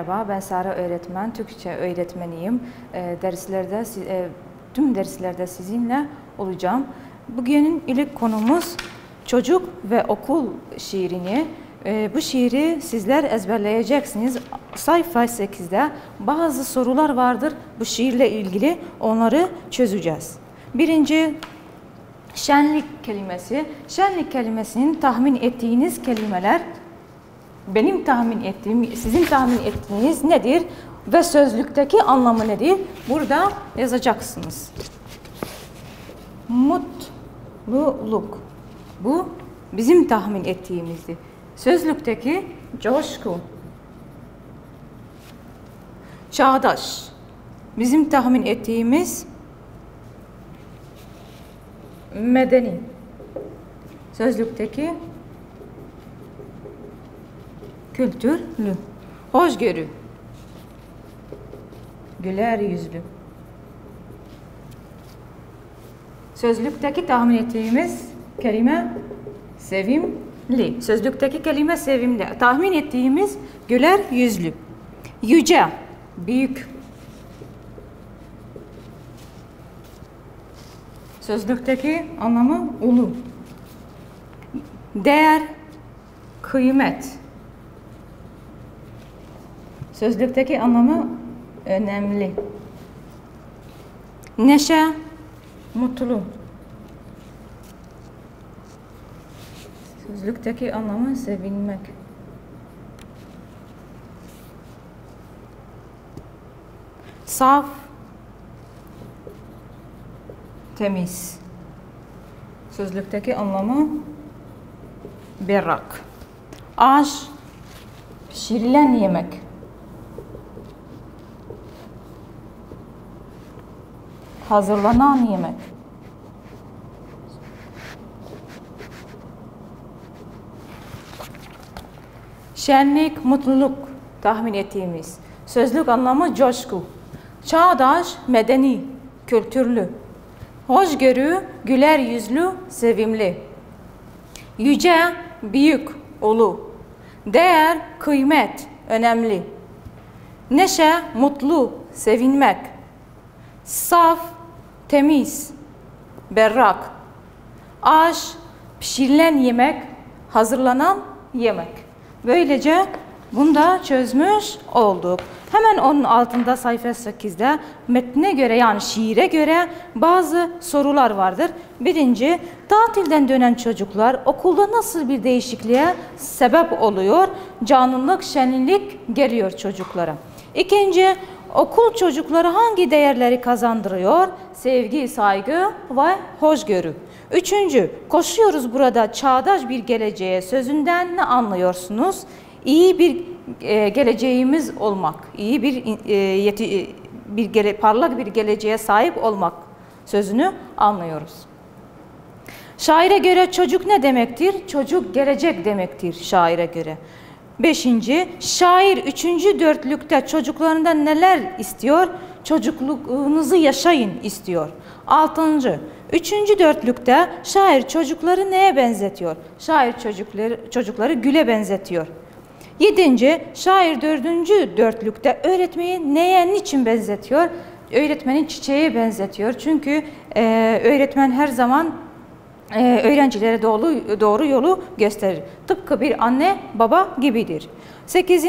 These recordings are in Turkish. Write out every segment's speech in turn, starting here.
Merhaba, ben Sara öğretmen, Türkçe öğretmeniyim. Tüm derslerde sizinle olacağım. Bugünün ilk konumuz çocuk ve okul şiirini. Bu şiiri sizler ezberleyeceksiniz. Sayfa 8'de bazı sorular vardır bu şiirle ilgili, onları çözeceğiz. Birinci, şenlik kelimesi. Şenlik kelimesinin tahmin ettiğiniz kelimeler, benim tahmin ettiğim, sizin tahmin ettiğiniz nedir ve sözlükteki anlamı nedir? Burada yazacaksınız. Mutluluk. Bu bizim tahmin ettiğimizdi. Sözlükteki coşku. Çağdaş. Bizim tahmin ettiğimiz medeni. Sözlükteki kültürlü. Hoşgörü. Güler yüzlü. Sözlükteki tahmin ettiğimiz kelime sevimli. Sözlükteki kelime sevimli. Tahmin ettiğimiz güler yüzlü. Yüce, büyük. Sözlükteki anlamı ulu. Değer, kıymet. Sözlükteki anlamı önemli. Neşe, mutlu. Sözlükteki anlamı sevinmek. Saf, temiz. Sözlükteki anlamı berrak. Aş, pişirilen yemek. Hazırlanan yemek. Şenlik, mutluluk tahmin ettiğimiz. Sözlük anlamı coşku. Çağdaş, medeni, kültürlü. Hoşgörü, güler yüzlü, sevimli. Yüce, büyük, ulu. Değer, kıymet, önemli. Neşe, mutlu, sevinmek. Saf, temiz, berrak. Aş, pişirilen yemek, hazırlanan yemek. Böylece bunu da çözmüş olduk. Hemen onun altında sayfa 8'de metne göre, yani şiire göre bazı sorular vardır. Birinci, tatilden dönen çocuklar okulda nasıl bir değişikliğe sebep oluyor? Canlılık, şenlik geliyor çocuklara. İkinci, okul çocuklara hangi değerleri kazandırıyor? Sevgi, saygı ve hoşgörü. Üçüncü, koşuyoruz burada çağdaş bir geleceğe sözünden ne anlıyorsunuz? İyi bir geleceğimiz olmak, iyi parlak bir geleceğe sahip olmak sözünü anlıyoruz. Şaire göre çocuk ne demektir? Çocuk gelecek demektir şaire göre. Beşinci, şair üçüncü dörtlükte çocuklarından neler istiyor? Çocukluğunuzu yaşayın istiyor. Altıncı, üçüncü dörtlükte şair çocukları neye benzetiyor? Şair çocukları güle benzetiyor. Yedinci, şair dördüncü dörtlükte öğretmeni neye, niçin benzetiyor? Öğretmenin çiçeğe benzetiyor. Çünkü öğretmen her zaman öğrencilere doğru yolu gösterir. Tıpkı bir anne baba gibidir. 8.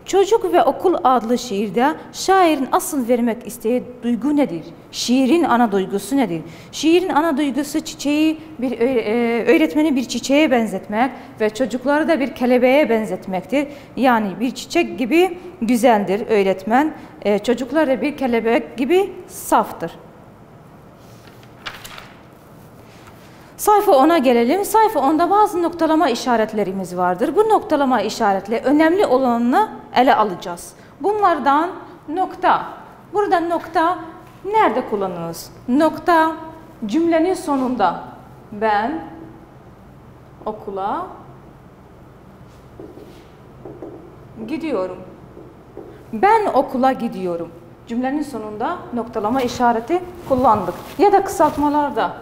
Çocuk ve Okul adlı şiirde şairin asıl vermek istediği duygu nedir? Şiirin ana duygusu nedir? Şiirin ana duygusu öğretmeni bir çiçeğe benzetmek ve çocukları da bir kelebeğe benzetmektir. Yani bir çiçek gibi güzeldir öğretmen, çocuklar da bir kelebek gibi saftır. Sayfa 10'a gelelim. Sayfa 10'da bazı noktalama işaretlerimiz vardır. Bu noktalama işaretleri önemli olanını ele alacağız. Bunlardan nokta. Burada nokta nerede kullanılır? Nokta cümlenin sonunda. Ben okula gidiyorum. Ben okula gidiyorum. Cümlenin sonunda noktalama işareti kullandık. Ya da kısaltmalarda.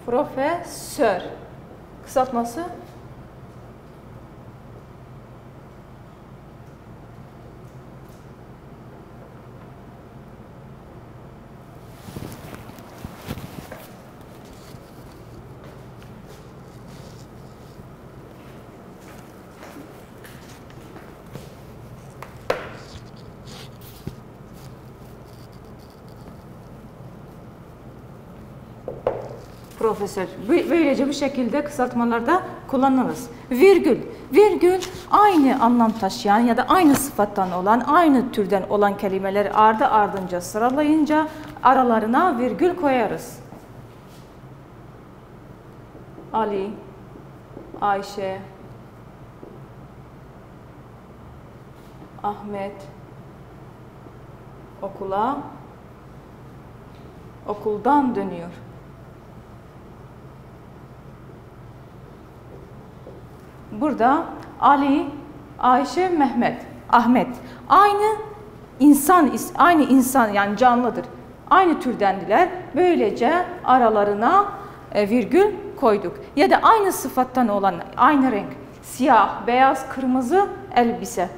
Profesör. Kısaltması profesör. Böylece bu şekilde kısaltmalarda kullanırız. Virgül. Virgül aynı anlam taşıyan ya da aynı sıfattan olan, aynı türden olan kelimeleri ardı ardınca sıralayınca aralarına virgül koyarız. Ali, Ayşe, Ahmet, okula, okuldan dönüyor. Burada Ali, Ayşe, Mehmet, Ahmet aynı insan yani canlıdır. Aynı türdendiler. Böylece aralarına virgül koyduk. Ya da aynı sıfattan olan aynı renk. Siyah, beyaz, kırmızı elbise.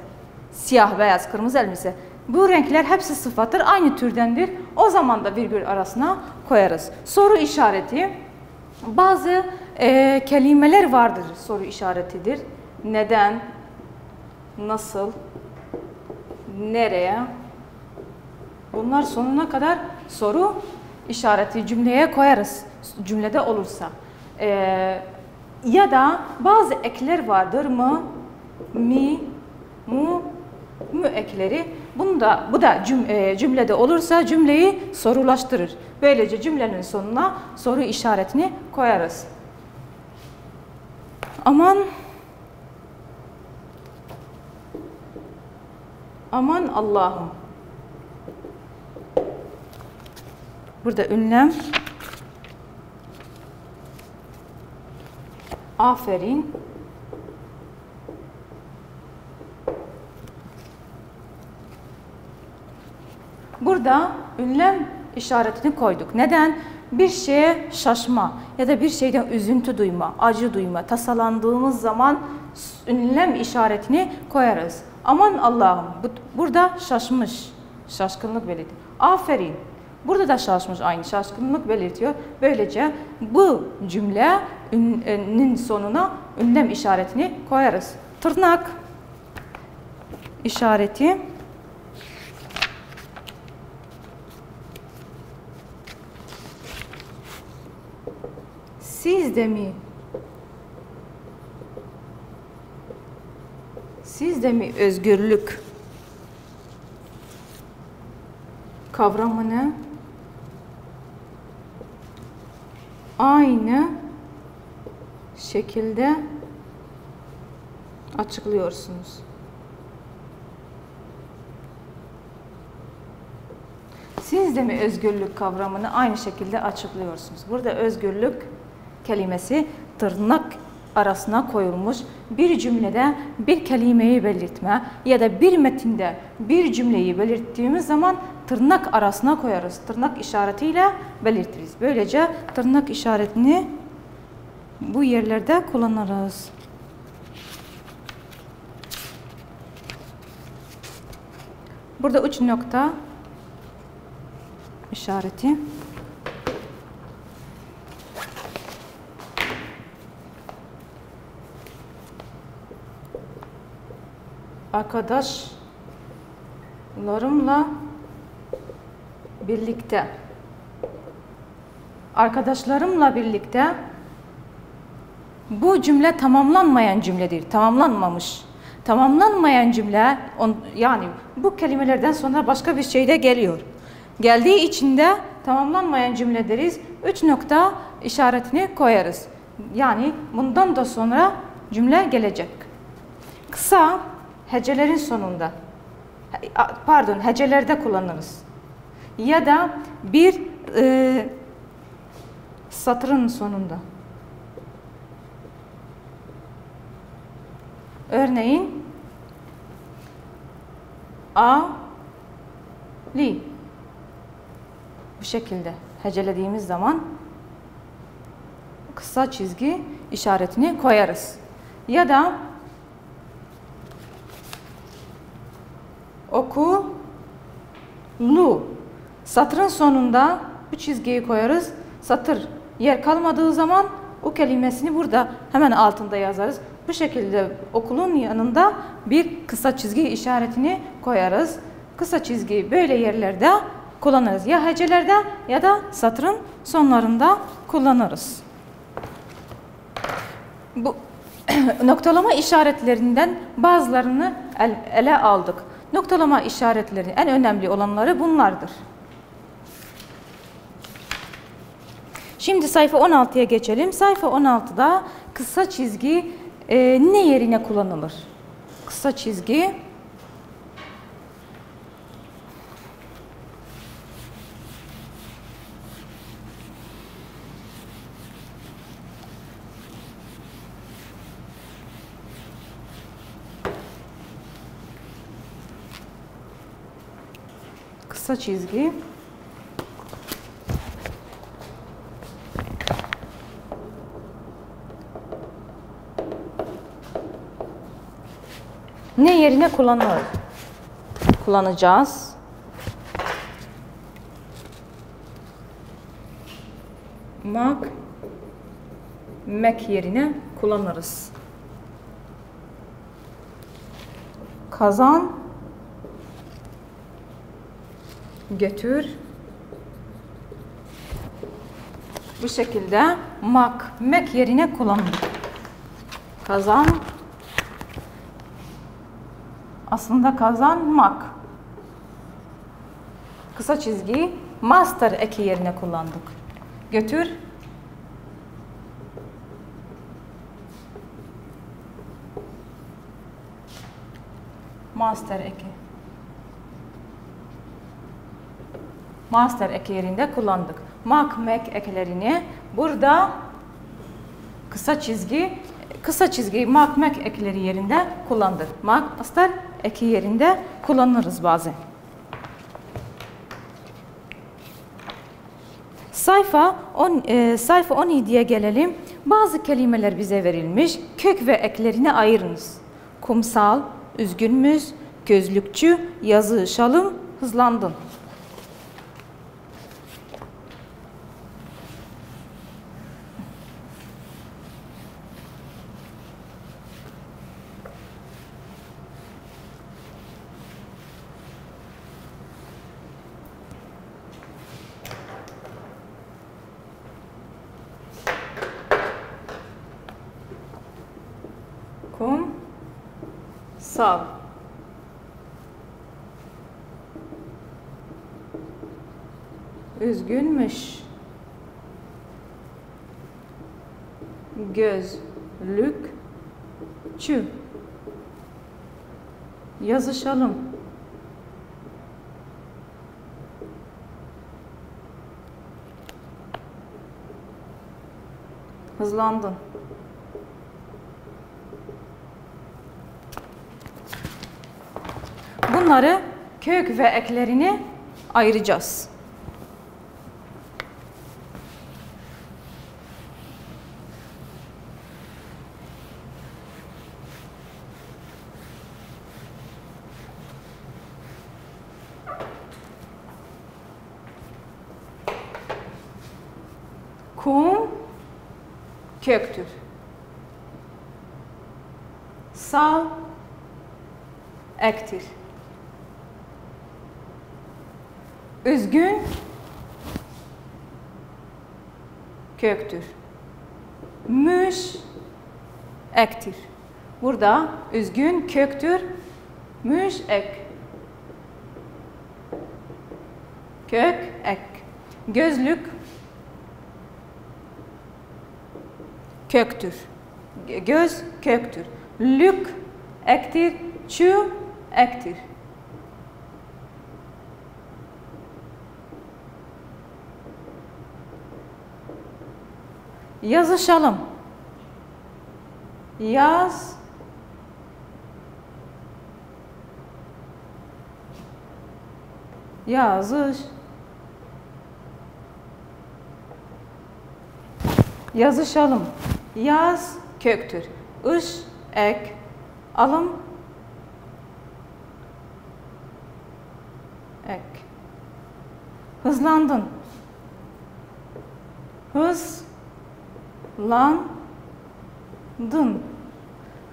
Siyah, beyaz, kırmızı elbise. Bu renkler hepsi sıfattır. Aynı türdendir. O zaman da virgül arasına koyarız. Soru işareti. Bazı kelimeler vardır soru işaretidir. Neden, nasıl, nereye? Bunlar sonuna kadar soru işareti cümleye koyarız. Cümlede olursa. Ya da bazı ekler vardır. Mı, mi, mu, mü ekleri. Bu da cümlede olursa cümleyi sorulaştırır. Böylece cümlenin sonuna soru işaretini koyarız. Aman Allah'ım. Burada ünlem. Aferin. Burada ünlem işaretini koyduk. Neden? Bir şeye şaşma ya da bir şeyden üzüntü duyma, acı duyma, tasalandığımız zaman ünlem işaretini koyarız. Aman Allah'ım. Burada şaşmış, şaşkınlık belirtiyor. Aferin. Burada da şaşmış, aynı şaşkınlık belirtiyor. Böylece bu cümlenin sonuna ünlem işaretini koyarız. Tırnak işareti. Siz de mi özgürlük kavramını aynı şekilde açıklıyorsunuz? Siz de mi özgürlük kavramını aynı şekilde açıklıyorsunuz? Burada özgürlük kelimesi tırnak arasına koyulmuş bir cümlede bir kelimeyi belirtme ya da bir metinde bir cümleyi belirttiğimiz zaman tırnak arasına koyarız. Tırnak işaretiyle belirtiriz. Böylece tırnak işaretini bu yerlerde kullanırız. Burada uç nokta işareti. Arkadaşlarımla birlikte. Arkadaşlarımla birlikte bu cümle tamamlanmayan cümledir. Tamamlanmamış. Tamamlanmayan cümle yani bu kelimelerden sonra başka bir şey de geliyor. Geldiği için de tamamlanmayan cümle deriz. Üç nokta işaretini koyarız. Yani bundan da sonra cümle gelecek. Kısa hecelerin sonunda, hecelerde kullanırız. Ya da bir satırın sonunda. Örneğin Ali. Bu şekilde hecelediğimiz zaman kısa çizgi işaretini koyarız. Ya da okulu. Satırın sonunda bu çizgiyi koyarız. Satır yer kalmadığı zaman o kelimesini burada hemen altında yazarız. Bu şekilde okulun yanında bir kısa çizgi işaretini koyarız. Kısa çizgi böyle yerlerde kullanırız. Ya hecelerde ya da satırın sonlarında kullanırız. Bu noktalama işaretlerinden bazılarını ele aldık. Noktalama işaretlerinin en önemli olanları bunlardır. Şimdi sayfa 16'ya geçelim. Sayfa 16'da kısa çizgi ne yerine kullanılır? Kısa çizgi kısa çizgi ne yerine kullanacağız? Mek yerine kullanırız. Kazan, götür. Bu şekilde mek yerine kullanılır. Kazan, aslında kazanmak. Kısa çizgi master eki yerine kullandık. Götür, master eki. Master eki yerinde kullandık. Mek eklerini burada kısa çizgi mek ekleri yerinde kullandık. Master eki yerinde kullanırız bazen. Sayfa 17'ye gelelim. Bazı kelimeler bize verilmiş. Kök ve eklerini ayırınız. Kumsal, üzgünmüş, gözlükçü, yazışalım, hızlandın. Kumsal, üzgünmüş, gözlükçü, yazışalım, hızlandın. Bunları kök ve eklerini ayıracağız. Kum köktür. Sal ektir. Üzgün köktür. Müş ektir. Burada üzgün köktür. Müş ek. Kök ek. Gözlük köktür. Göz köktür. Lük ektir. Çü ektir. Yazışalım. Yazışalım. Yaz köktür. Iş ek. Alım ek. Hızlandın. Hızlandın.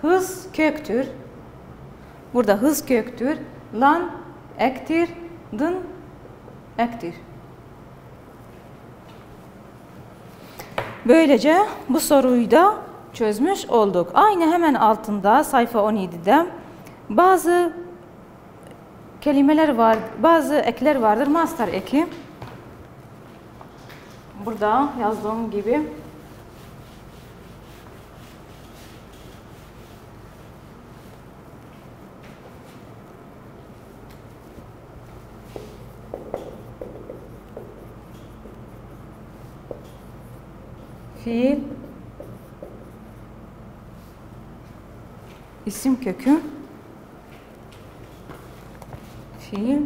Hız köktür. Burada hız köktür. Lan ektir. Dın ektir. Böylece bu soruyu da çözmüş olduk. Aynı hemen altında sayfa 17'de bazı kelimeler var, bazı ekler vardır. Master eki. Burada yazdığım gibi. Fiil, isim kökü, fiil,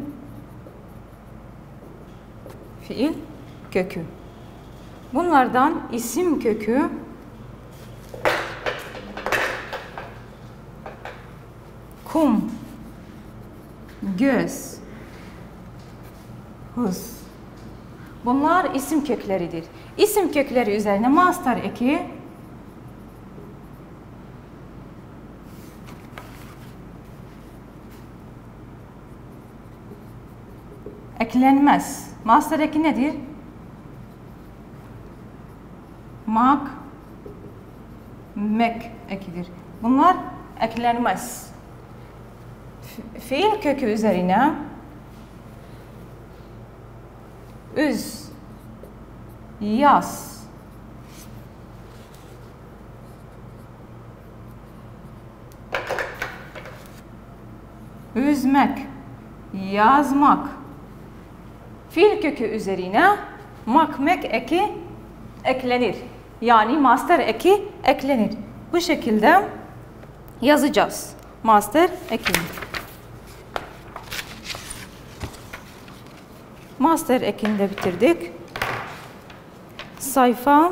fiil kökü. Bunlardan isim kökü kum, göz, hız. Bunlar isim kökleridir. İsim kökleri üzerine master eki eklenmez. Master eki nedir? Mak, mek ekidir. Bunlar eklenmez. Fiil kökü üzerine üz, yaz, üzmek, yazmak. Fiil kökü üzerine makmek eki eklenir. Yani master eki eklenir. Bu şekilde yazacağız. Master eki. Master ekini de bitirdik. Sayfa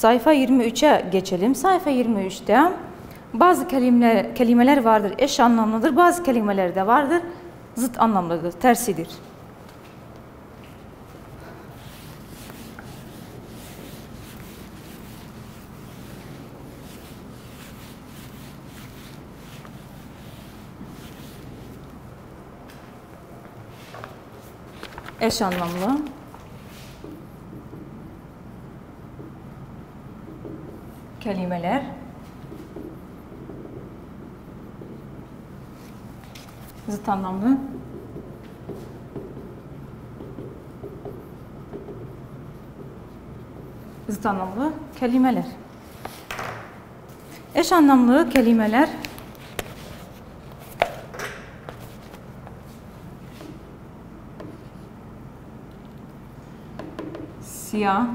23'e geçelim. Sayfa 23'te bazı kelimeler vardır, eş anlamlıdır. Bazı kelimeler de vardır, zıt anlamlıdır, tersidir. Eş anlamlı, kelimeler, zıt anlamlı, zıt anlamlı kelimeler. Eş anlamlı kelimeler siyah,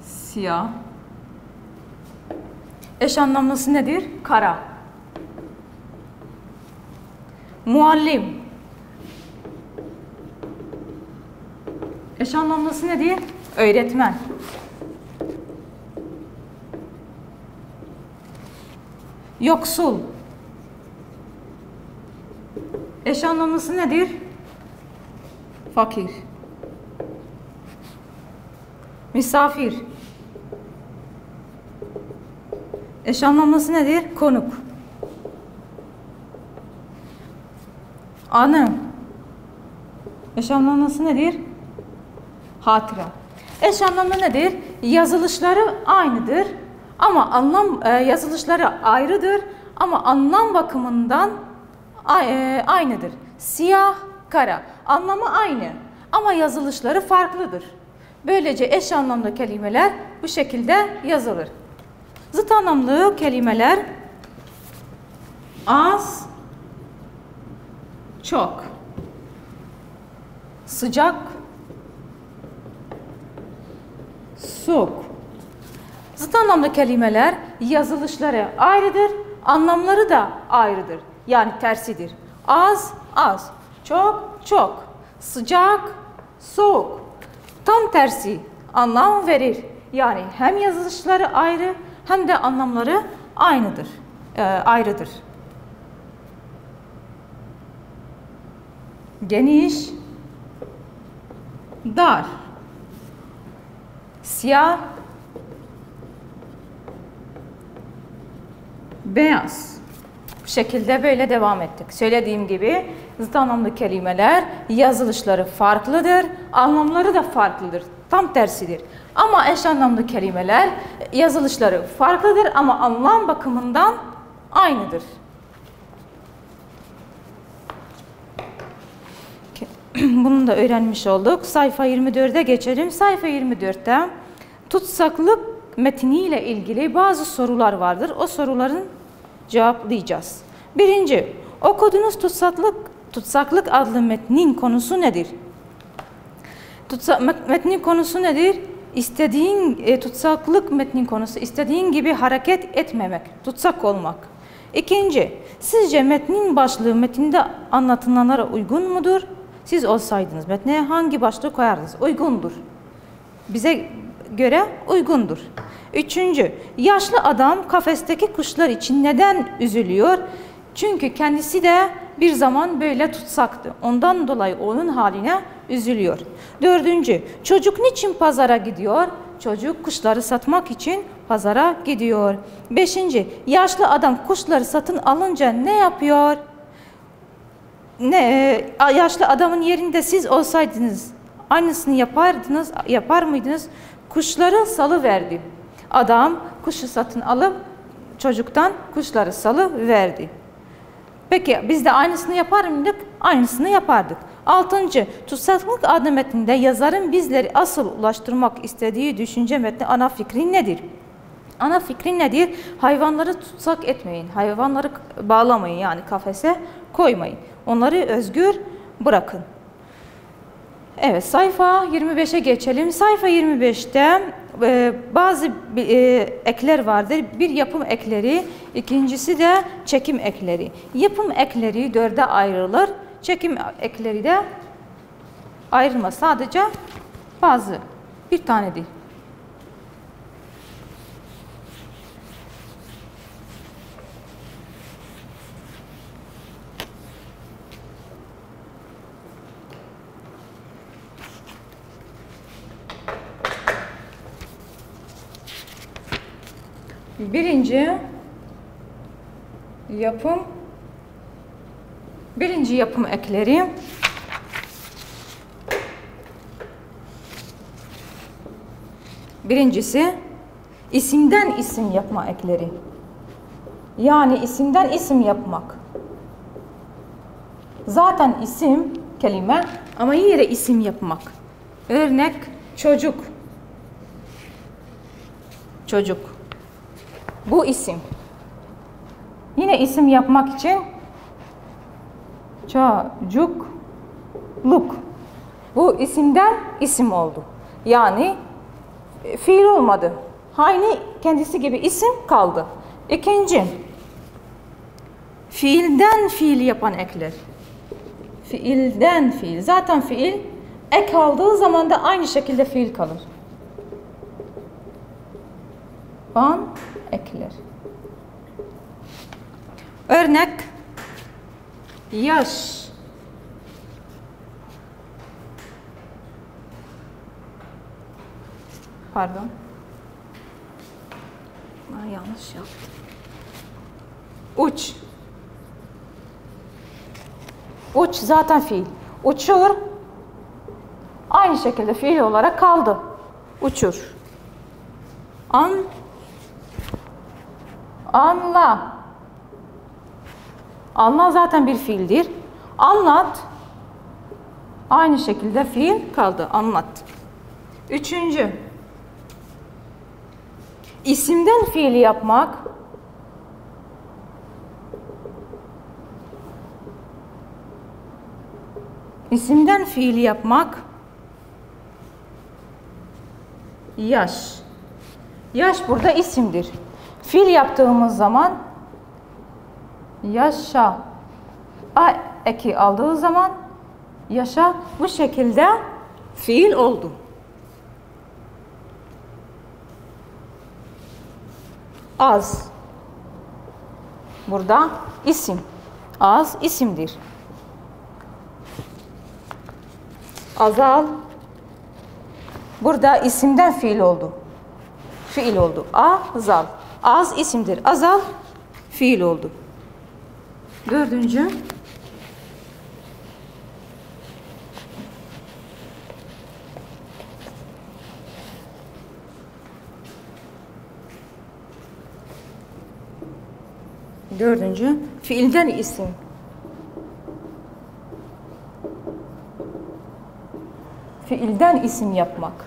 siyah. Eş anlamlısı nedir? Kara. Muallim. Eş anlamlısı nedir? Öğretmen. Yoksul. Eş anlamlısı nedir? Fakir. Misafir. Eş anlamlısı nedir? Konuk. Anı. Eş anlamlısı nedir? Hatıra. Eş anlamlı nedir? Yazılışları aynıdır ama yazılışları ayrıdır ama anlam bakımından aynıdır. Siyah, kara. Anlamı aynı ama yazılışları farklıdır. Böylece eş anlamlı kelimeler bu şekilde yazılır. Zıt anlamlı kelimeler az, çok, sıcak, soğuk. Zıt anlamlı kelimeler yazılışları ayrıdır, anlamları da ayrıdır. Yani tersidir. Az, az, çok, çok, sıcak, soğuk. Tam tersi anlam verir. Yani hem yazılışları ayrı hem de anlamları ayrıdır. Geniş, dar, siyah, beyaz. Bu şekilde böyle devam ettik. Söylediğim gibi zıt anlamlı kelimeler yazılışları farklıdır, anlamları da farklıdır. Tam tersidir. Ama eş anlamlı kelimeler yazılışları farklıdır ama anlam bakımından aynıdır. Bunu da öğrenmiş olduk. Sayfa 24'e geçelim. Sayfa 24'te tutsaklık metniyle ilgili bazı sorular vardır. O soruların cevaplayacağız. Birinci, okuduğunuz tutsaklık adlı metnin konusu nedir? Metnin konusu nedir? Tutsaklık metnin konusu istediğin gibi hareket etmemek, tutsak olmak. İkinci, sizce metnin başlığı metinde anlatılanlara uygun mudur? Siz olsaydınız metne hangi başlığı koyardınız? Uygundur. Bize göre uygundur. Üçüncü, yaşlı adam kafesteki kuşlar için neden üzülüyor? Çünkü kendisi de bir zaman böyle tutsaktı. Ondan dolayı onun haline üzülüyor. Dördüncü, çocuk niçin pazara gidiyor? Çocuk kuşları satmak için pazara gidiyor. Beşinci, yaşlı adam kuşları satın alınca ne yapıyor? Yaşlı adamın yerinde siz olsaydınız aynısını yapar mıydınız? Kuşları salıverdi. Adam kuşu satın alıp çocuktan kuşları salıverdi. Peki biz de aynısını yapar mıydık? Aynısını yapardık. Altıncı, tutsaklık adlı metninde yazarın bizleri asıl ulaştırmak istediği düşünce metni ana fikri nedir? Ana fikri nedir? Hayvanları tutsak etmeyin. Hayvanları bağlamayın, yani kafese koymayın. Onları özgür bırakın. Evet, sayfa 25'e geçelim. Sayfa 25'te bazı ekler vardır. Bir yapım ekleri, ikincisi de çekim ekleri. Yapım ekleri 4'e ayrılır. Çekim ekleri de ayrılmaz. Sadece bazı, bir tane değil. Birinci yapım ekleri birincisi isimden isim yapma ekleri. Yani isimden isim yapmak. Zaten isim kelime ama yine de isim yapmak. Örnek çocuk. Çocuk. Bu isim. Yine isim yapmak için çocukluk. Bu isimden isim oldu. Yani fiil olmadı. Aynı kendisi gibi isim kaldı. İkinci, fiilden fiil yapan ekler. Fiilden fiil. Zaten fiil ek aldığı zaman da aynı şekilde fiil kalır. Ban ekler. Örnek yaş. Pardon. Yanlış yaptım. Uç. Uç zaten fiil. Uçur. Aynı şekilde fiil olarak kaldı. Uçur. Anla. Anla zaten bir fiildir. Anlat. Aynı şekilde fiil kaldı. Anlat. Üçüncü. İsimden fiili yapmak. İsimden fiili yapmak. Yaş. Yaş burada isimdir. Fiil yaptığımız zaman yaşa. A eki aldığı zaman yaşa, bu şekilde fiil oldu. Az. Burada isim. Az isimdir. Azal. Burada isimden fiil oldu. Fiil oldu. Azal. Az isimdir. Azal fiil oldu. Dördüncü. Dördüncü, fiilden isim. Fiilden isim yapmak.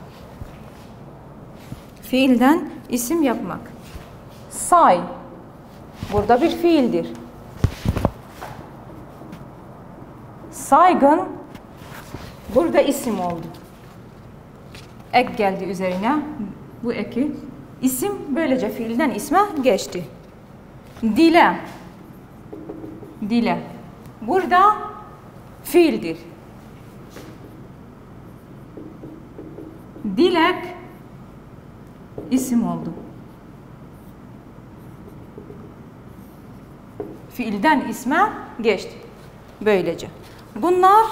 Fiilden isim yapmak. Say. Burada bir fiildir. Saygın. Burada isim oldu. Ek geldi üzerine. Bu eki. İsim böylece fiilden isme geçti. Dile. Dile. Burada fiildir. Dilek isim oldu. Fiilden isme geçti. Böylece. Bunlar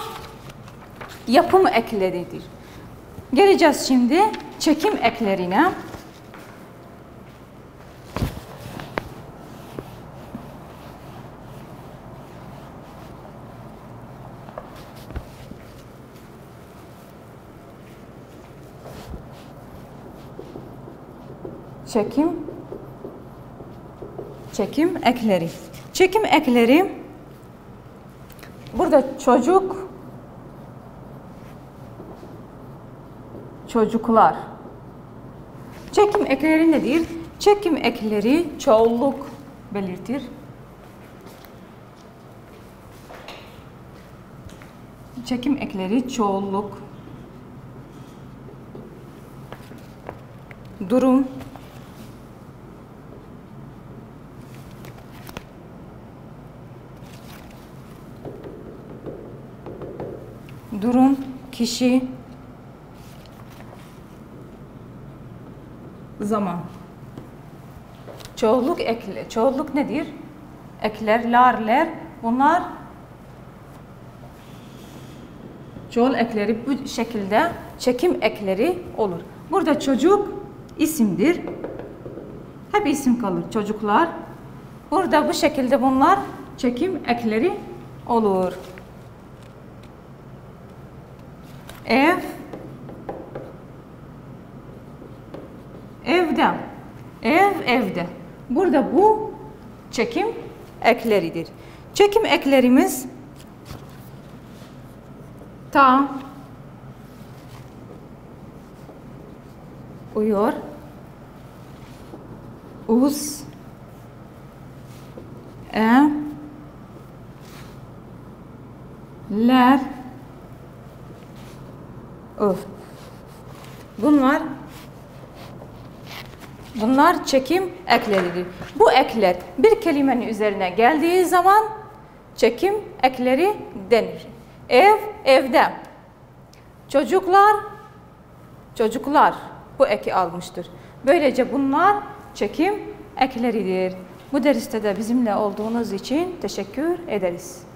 yapım ekleridir. Geleceğiz şimdi çekim eklerine. Çekim ekleri. Çekim ekleri burada çocuk, çocuklar. Çekim ekleri nedir? Çekim ekleri çoğulluk belirtir. Çekim ekleri çoğulluk, durum, kişi, zaman. Çoğulluk ekle. Çoğulluk nedir? Ekler, larler. Bunlar çoğul ekleri bu şekilde çekim ekleri olur. Burada çocuk isimdir. Hep isim kalır. Çocuklar. Burada bu şekilde bunlar çekim ekleri olur. Ev, evde. Ev, evde. Burada bu çekim ekleridir. Çekim eklerimiz ta, uyuyor, uz, ler, öf. Bunlar çekim ekleridir. Bu ekler bir kelimenin üzerine geldiği zaman çekim ekleri denir. Ev, evde. Çocuklar bu eki almıştır. Böylece bunlar çekim ekleridir. Bu derste de bizimle olduğunuz için teşekkür ederiz.